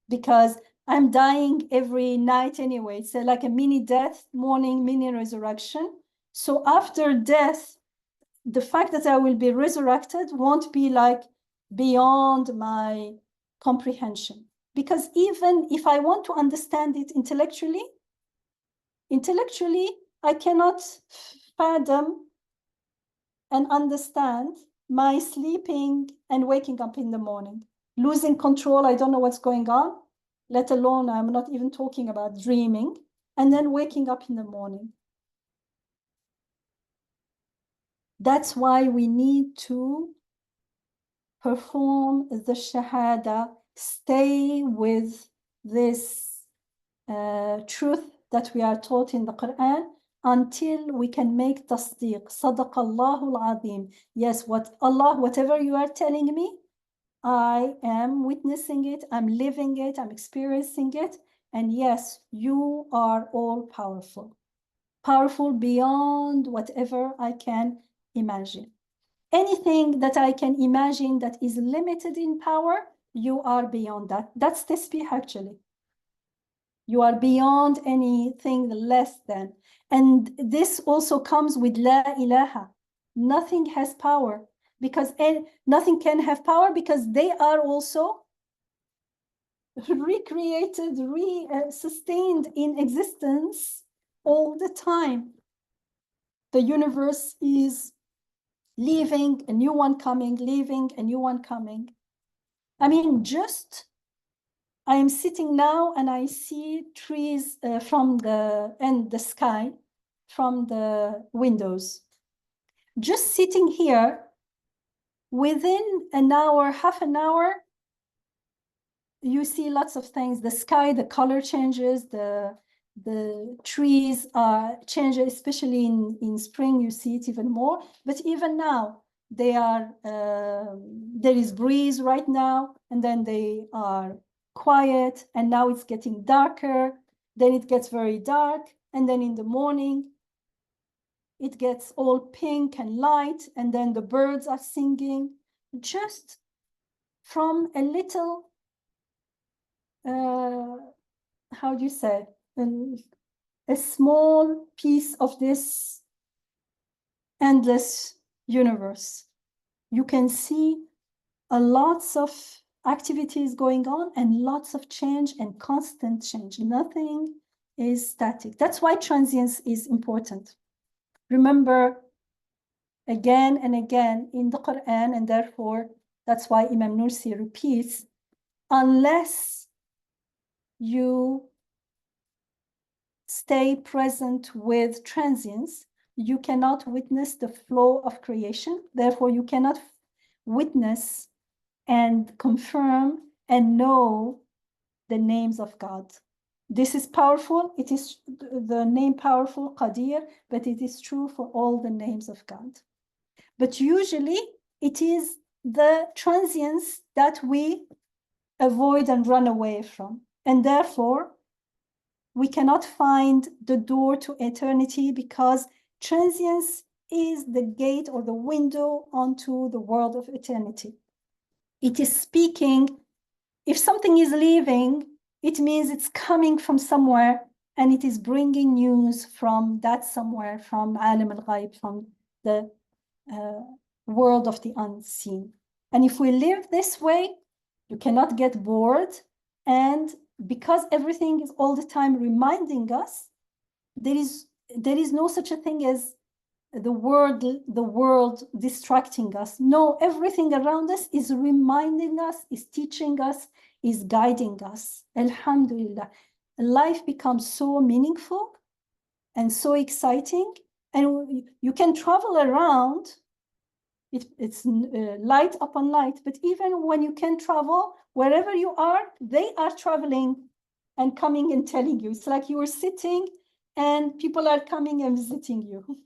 because I'm dying every night anyway. It's like a mini death, morning, mini resurrection. So after death, the fact that I will be resurrected won't be like beyond my comprehension. Because even if I want to understand it intellectually, I cannot fathom and understand my sleeping and waking up in the morning, losing control. I don't know what's going on, let alone I'm not even talking about dreaming, and then waking up in the morning. That's why we need to perform the Shahada, stay with this truth that we are taught in the Quran until we can make tasdeeq. Sadaqallahu al-Azim. Yes, whatever you are telling me, I am witnessing it, I'm living it, I'm experiencing it. And yes, you are all powerful. Powerful beyond whatever I can imagine. Anything that I can imagine that is limited in power, you are beyond that. That's tasbih actually. You are beyond anything less than. And this also comes with La ilaha. Nothing has power, because nothing can have power, because they are also recreated, sustained in existence all the time. The universe is leaving, a new one coming, leaving, a new one coming. I mean, I am sitting now and I see trees from the sky, from the windows. Just sitting here, within an hour, half an hour, you see lots of things. The sky, the color changes, the trees change, especially in spring, you see it even more. But even now, there is breeze right now, and then they are quiet, and now it's getting darker, then it gets very dark, and then in the morning it gets all pink and light, and then the birds are singing, just from a little, how do you say, a small piece of this endless universe. You can see lots of activities going on and lots of change and constant change. Nothing is static. That's why transience is important. Remember again and again in the Quran, and therefore that's why Imam Nursi repeats, unless you stay present with transience, you cannot witness the flow of creation. Therefore, you cannot witness and confirm and know the names of God. This is powerful. It is the name powerful, Qadir, but it is true for all the names of God. But usually it is the transience that we avoid and run away from. And therefore, we cannot find the door to eternity, because transience is the gate or the window onto the world of eternity. It is speaking. If something is leaving, it means it's coming from somewhere, and it is bringing news from that somewhere, from Alim al-Ghaib, from the world of the unseen. And if we live this way, you cannot get bored. And because everything is all the time reminding us, there is no such a thing as the world distracting us. No, everything around us is reminding us, is teaching us, is guiding us. Alhamdulillah. Life becomes so meaningful and so exciting, and you can travel around. It's light upon light, but even when you can travel, wherever you are, they are traveling and coming and telling you. It's like you are sitting and people are coming and visiting you.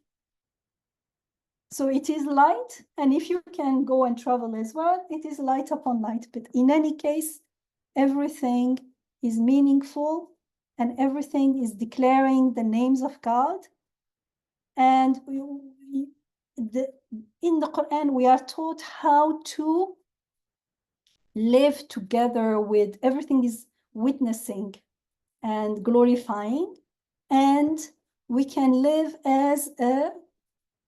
So it is light, and if you can go and travel as well, it is light upon light. But in any case, everything is meaningful, and everything is declaring the names of God. And in the Quran, we are taught how to live together with everything is witnessing and glorifying, and we can live as a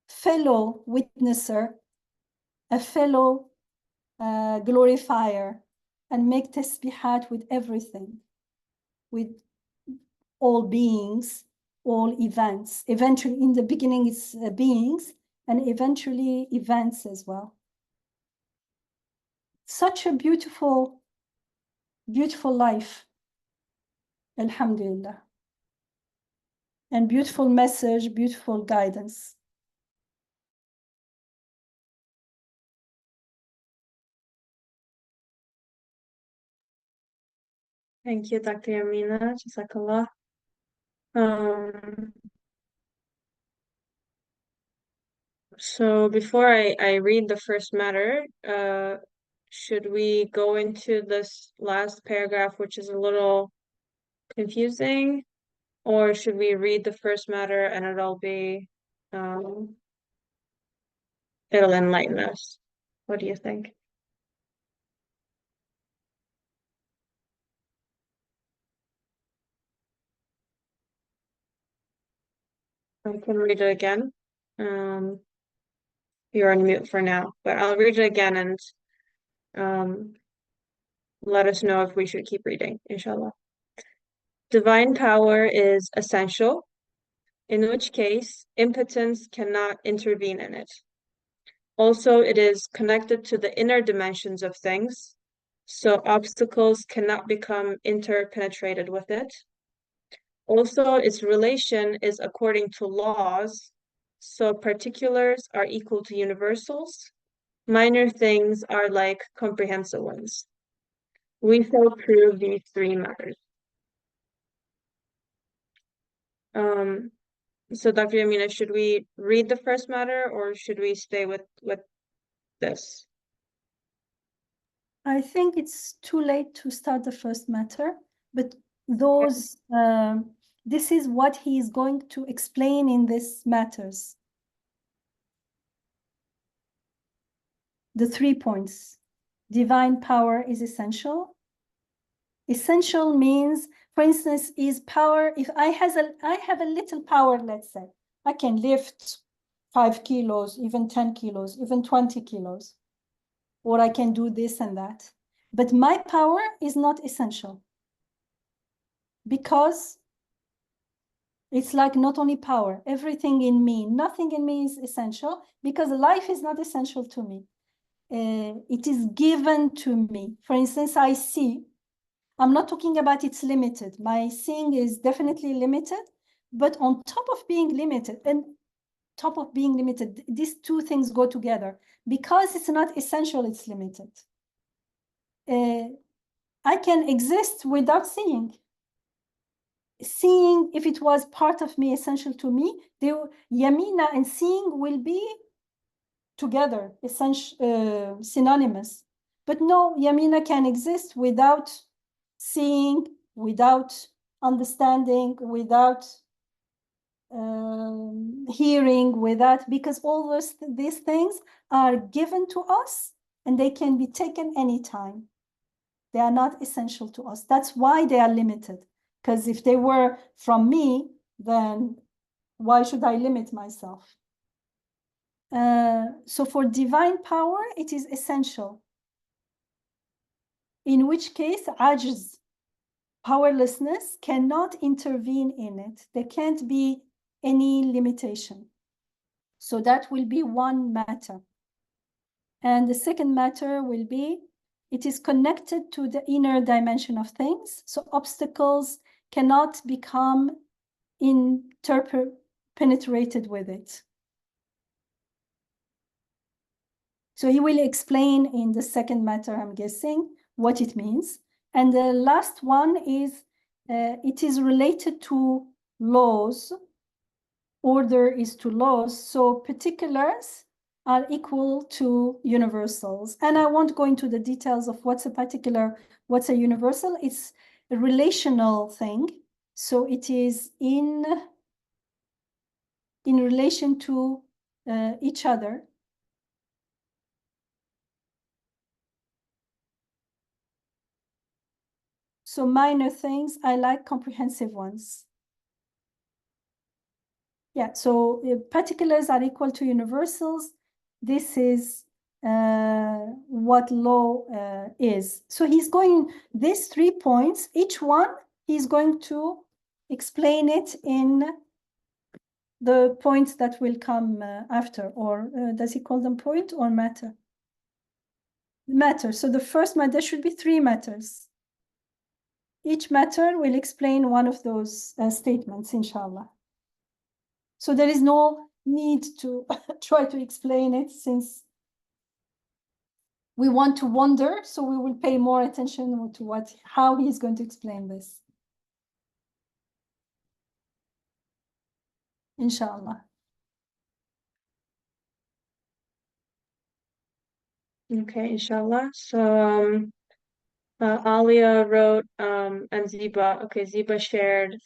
fellow witnesser, a fellow glorifier, and make tasbihat with everything, with all beings, all events. Eventually, in the beginning, it's beings, and eventually events as well. Such a beautiful, beautiful life. Alhamdulillah. And beautiful message, beautiful guidance. Thank you, Dr. Yamina. Jazakallah. So before I read the first matter, should we go into this last paragraph, which is a little confusing, or should we read the first matter and it'll enlighten us? What do you think? I can read it again. You're on mute for now, but I'll read it again and let us know if we should keep reading, inshallah. Divine power is essential, in which case impotence cannot intervene in it. Also, it is connected to the inner dimensions of things, so obstacles cannot become interpenetrated with it. Also, its relation is according to laws, so particulars are equal to universals. Minor things are like comprehensive ones. We shall prove these three matters. So Dr. Yamina, should we read the first matter or should we stay with this? I think it's too late to start the first matter, but those this is what he is going to explain in these matters. the 3 points. Divine power is essential. Essential means, for instance, is power, if I have a little power, let's say, I can lift 5 kilos, even 10 kilos, even 20 kilos, or I can do this and that. But my power is not essential because it's like not only power, everything in me, nothing in me is essential because life is not essential to me. It is given to me. For instance, I see, I'm not talking about it's limited. My seeing is definitely limited, but on top of being limited, these two things go together. Because it's not essential, it's limited. I can exist without seeing. Seeing, if it was part of me, essential to me, Yamina and seeing will be together, synonymous. But no, Yamina can exist without seeing, without understanding, without hearing, because all these things are given to us and they can be taken anytime. They are not essential to us. That's why they are limited. Because if they were from me, then why should I limit myself? So for divine power, it is essential. In which case, ajz, powerlessness, cannot intervene in it. There can't be any limitation. So that will be one matter. And the second matter will be, it is connected to the inner dimension of things. So obstacles cannot become penetrated with it. So he will explain in the second matter, I'm guessing, what it means. And the last one is, it is related to laws. Order is to laws. So particulars are equal to universals. And I won't go into the details of what's a particular, what's a universal. It's a relational thing. So it is in relation to each other. So minor things, I like comprehensive ones. Yeah, so particulars are equal to universals. This is what law is. So he's going, these 3 points, each one, he's going to explain it in the points that will come after, or does he call them point or matter? Matter. So the first matter, there should be 3 matters. Each matter will explain one of those statements, inshallah. So there is no need to try to explain it since we want to wonder, so we will pay more attention to how he's going to explain this. Inshallah. Okay, inshallah. So Alia wrote, and Ziba shared,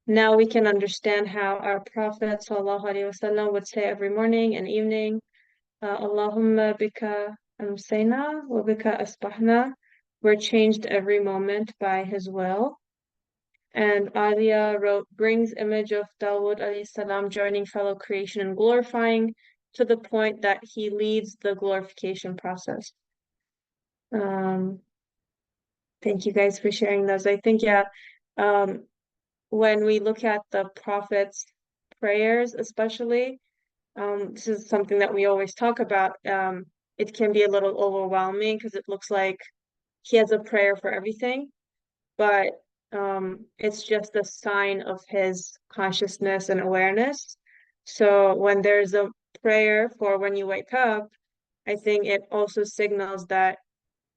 now we can understand how our Prophet ﷺ would say every morning and evening, Allahumma bika amsayna wa bika asbahna. We're changed every moment by his will. And Alia wrote, brings image of Dawood alayhi salam joining fellow creation and glorifying to the point that he leads the glorification process. Thank you guys for sharing those. I think, yeah, when we look at the Prophet's prayers, especially, this is something that we always talk about. It can be a little overwhelming because it looks like he has a prayer for everything, but it's just a sign of his consciousness and awareness. So when there's a prayer for when you wake up, I think it also signals that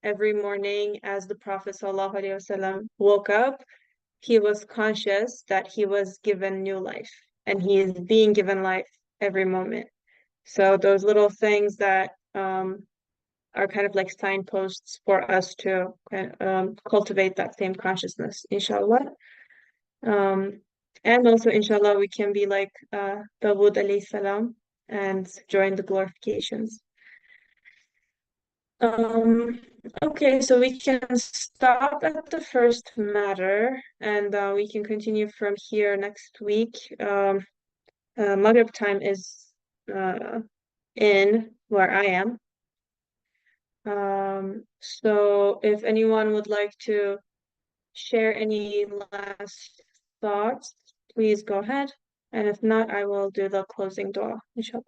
every morning as the Prophet ﷺ woke up, he was conscious that he was given new life and he is being given life every moment. So those little things that are kind of like signposts for us to cultivate that same consciousness, inshallah. And also, inshallah, we can be like Dawood alayhi salam and join the glorifications. Um, okay, so we can stop at the first matter and we can continue from here next week. Maghrib time is in where I am. So if anyone would like to share any last thoughts, please go ahead. And if not, I will do the closing dua, inshallah.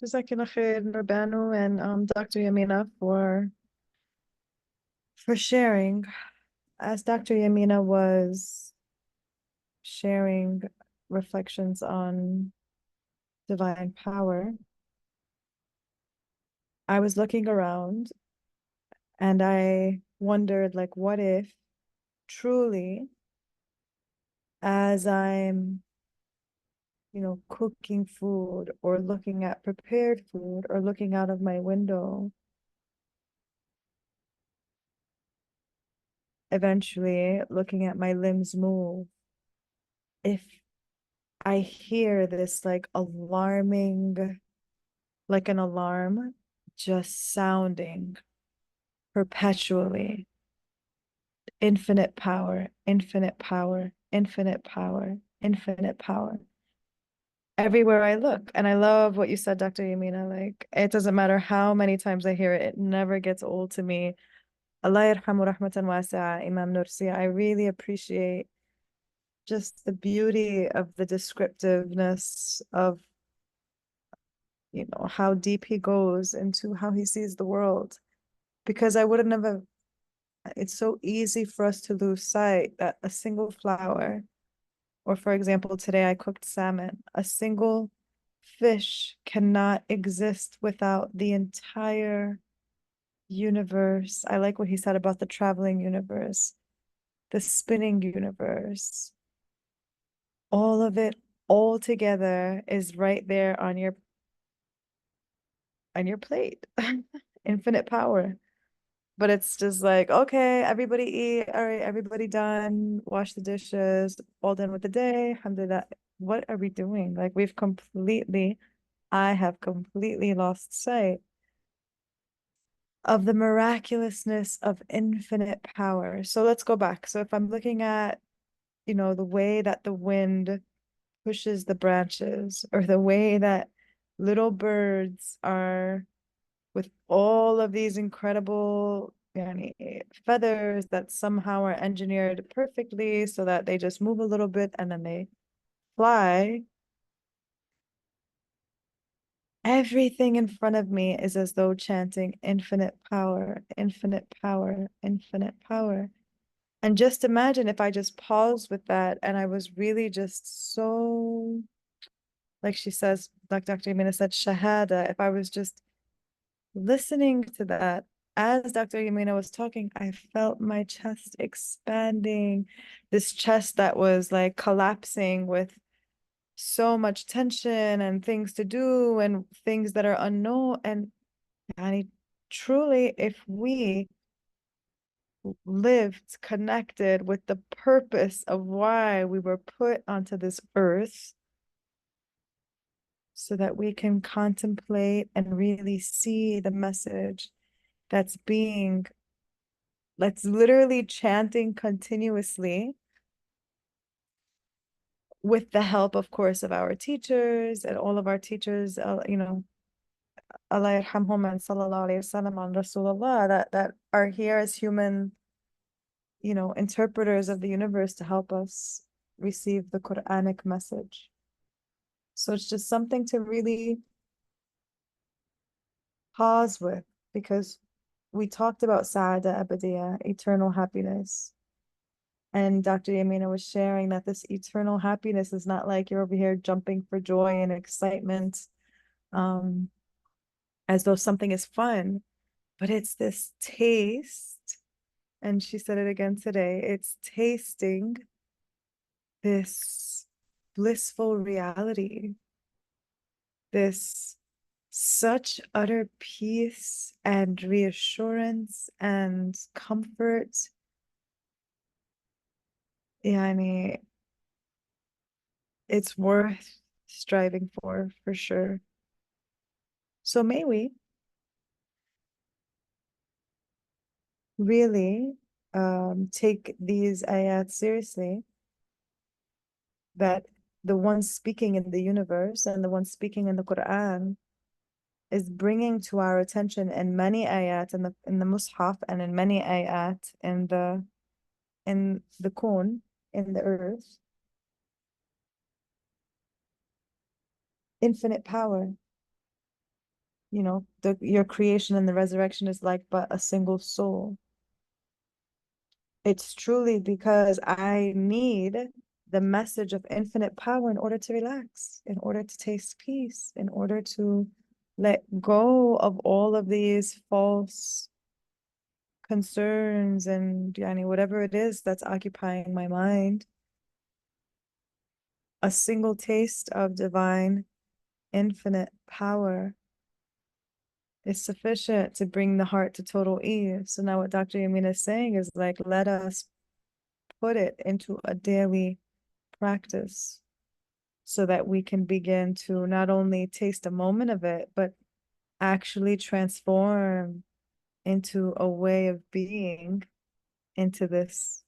Jazakallah khair, Nurbanu and Dr. Yamina for sharing. As Dr. Yamina was sharing reflections on divine power, I was looking around and I wondered, like, what if truly, as I'm, cooking food or looking at prepared food or looking out of my window, eventually looking at my limbs move, if I hear this like alarming, like an alarm just sounding perpetually. Infinite power, infinite power, infinite power, infinite power. Everywhere I look. And I love what you said, Dr. Yamina. Like, it doesn't matter how many times I hear it, it never gets old to me. Allah yarhamu rahmatan wasi'a, Imam Nursi. I really appreciate just the beauty of the descriptiveness of how deep he goes into how he sees the world. Because I wouldn't have, it's so easy for us to lose sight that a single flower, or for example, today I cooked salmon, a single fish cannot exist without the entire universe. I like what he said about the traveling universe, the spinning universe. All of it all together is right there on your plate. Infinite power. But it's just like, okay, everybody eat. All right, everybody done. Wash the dishes. All done with the day. Alhamdulillah. What are we doing? Like I have completely lost sight of the miraculousness of infinite power. So let's go back. So if I'm looking at, the way that the wind pushes the branches, or the way that little birds are with all of these incredible feathers that somehow are engineered perfectly so that they just move a little bit and then they fly. Everything in front of me is as though chanting infinite power, infinite power, infinite power. And just imagine if I just paused with that and I was really just so, like she says, like Dr. Yamina said, shahada, if I was just listening to that, as Dr. Yamina was talking, I felt my chest expanding, this chest that was like collapsing with so much tension and things to do and things that are unknown. And truly, if we lived connected with the purpose of why we were put onto this earth, so that we can contemplate and really see the message that's literally chanting continuously with the help, of course, of our teachers and all of our teachers, Allah yarhamhum and sallallahu alayhi wasallam on Rasulullah, that are here as human, interpreters of the universe to help us receive the Quranic message. So it's just something to really pause with, because we talked about Sa'ada Abadiyya, eternal happiness. And Dr. Yamina was sharing that this eternal happiness is not like you're over here jumping for joy and excitement, as though something is fun, but it's this taste. And she said it again today, it's tasting this blissful reality, this such utter peace and reassurance and comfort. Yani, it's worth striving for sure. So may we really take these ayat seriously, that the one speaking in the universe and the one speaking in the Quran is bringing to our attention in many ayat in the Mus'haf and in many ayat in the Kun, in the earth, infinite power. You know, your creation and the resurrection is like but a single soul. It's truly because I need the message of infinite power in order to relax, in order to taste peace, in order to let go of all of these false concerns and whatever it is that's occupying my mind. A single taste of divine infinite power is sufficient to bring the heart to total ease. So now what Dr. Yamina is saying is like, let us put it into a daily practice so that we can begin to not only taste a moment of it, but actually transform into a way of being, into this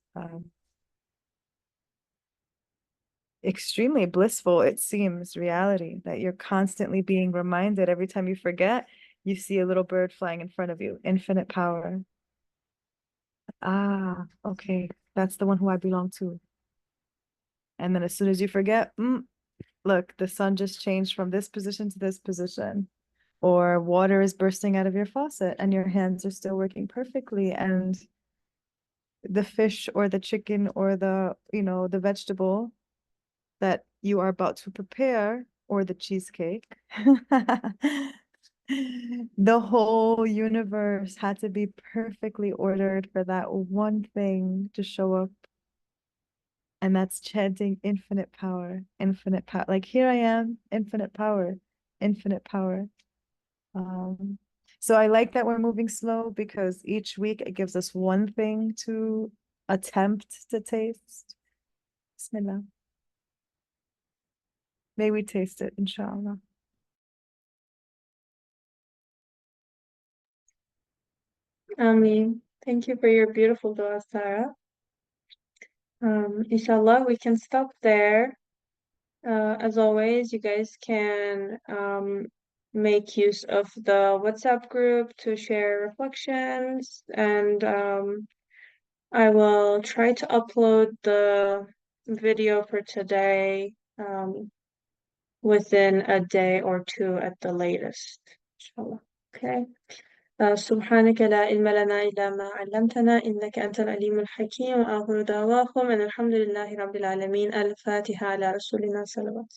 extremely blissful, it seems, reality that you're constantly being reminded. Every time you forget, you see a little bird flying in front of you. Infinite power. Ah, okay, that's the one who I belong to. And then as soon as you forget, look, the sun just changed from this position to this position. Or water is bursting out of your faucet and your hands are still working perfectly. And the fish or the chicken or the, the vegetable that you are about to prepare, or the cheesecake, the whole universe had to be perfectly ordered for that one thing to show up. And that's chanting infinite power, infinite power. Like, here I am, infinite power, infinite power. So I like that we're moving slow, because each week it gives us one thing to attempt to taste. Bismillah. May we taste it, inshallah. Ameen. Thank you for your beautiful dua, Sarah. Inshallah, we can stop there. As always, you guys can make use of the WhatsApp group to share reflections, and I will try to upload the video for today within a day or two at the latest. Inshallah. Okay. سبحانك لا علم لنا إلا ما علمتنا إنك أنت العليم الحكيم وآخر دعواكم أن الحمد لله رب العالمين. الفاتحة على رسولنا صلوات.